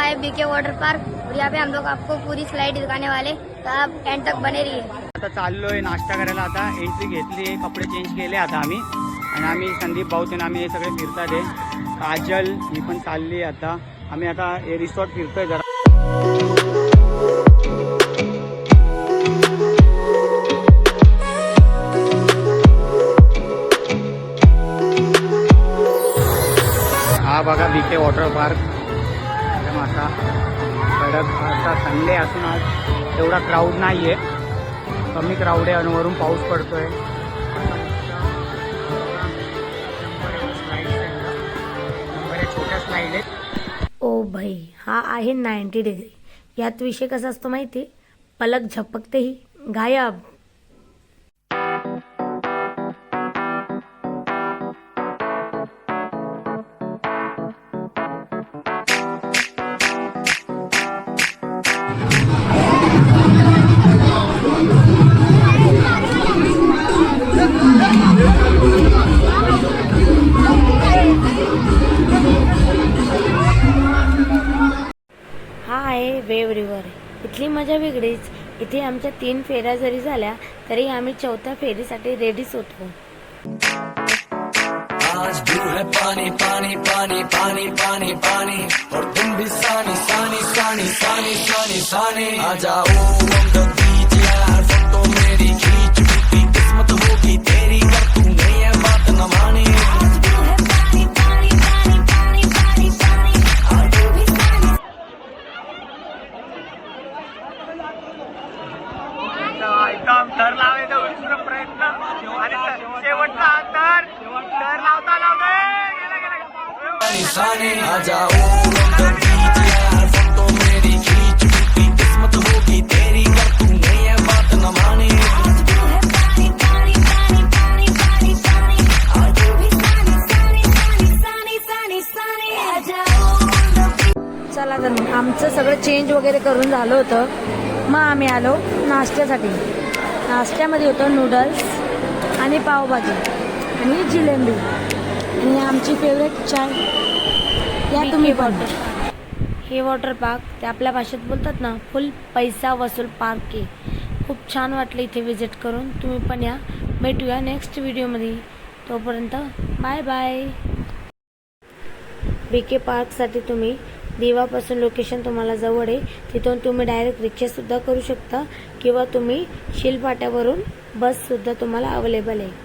है BK water park और यहाँ पे हम लोग आपको पूरी स्लाइड दिखाने वाले, तो आप एंड तक बने रहिए। आता चाललोय नाश्ता करायला, आता एंट्री घेतली, कपडे चेंज केले आता आम्ही, आणि आम्ही संदीप भाऊतेन आम्ही हे सगळे फिरतात आहे। काजल ही पण चालली आता, आम्ही आता हे रिसॉर्ट फिरतोय जरा। हा बघा बीके वॉटर पार्क, एकदम आता कडक, आता संडे असून आज एवढा क्राऊड नाही आहे, कमी क्राऊड आहे आणि वरून पाऊस पडतोय। छोट्या स्लाईड आहेत। ओ भाई, हा आहे 90 डिग्री। यात विषय कसा असतो माहिती, पलक झपकतेही गायब। हा आहे वेव रिव्हर। इथली मजा वेगळीच। इथे आमच्या 3 फेऱ्या जरी झाल्या तरी आम्ही 4थ्या फेरीसाठी रेडीच होतो। आज भी है पानी पानी पानी पानी पानी पानी और तुम भी सानी सानी सानी सानी सानी सानी आ जाओ on the beach यार, फोटो मेरी खींच, बीती किस्मत होगी तेरी, कर तूने ये बात न मानी। एकदम थर लावायचा उत्सुक प्रयत्न आणि शेवटचा थर लावता लावता सानी आ जाओ on the beach यार, फोटो मेरी खींच, बीती किस्मत होगी तेरी, कर तूने ये बात न मानी। चला तर मग आमचं सगळं चेंज वगैरे करून झालं होतं, मग आम्ही आलो नाश्त्यासाठी। नाश्त्यामध्ये होतं नूडल्स आणि पावभाजी आणि जिलेबी आणि आमची फेवरेट चाय। या तुम्ही पण। हे वॉटर पार्क ते आपल्या भाषेत बोलतात ना, फुल पैसा वसूल पार्क आहे। खूप छान वाटलं इथे विजिट करून। तुम्ही पण या। भेटूया नेक्स्ट व्हिडिओमध्ये, तोपर्यंत बाय बाय। बीके पार्कसाठी तुम्ही देवापासून लोकेशन तुम्हाला जवळ आहे, तिथून तुम्ही डायरेक्ट रिक्षासुद्धा करू शकता किंवा तुम्ही शिलपाट्यावरून बससुद्धा तुम्हाला अवेलेबल आहे।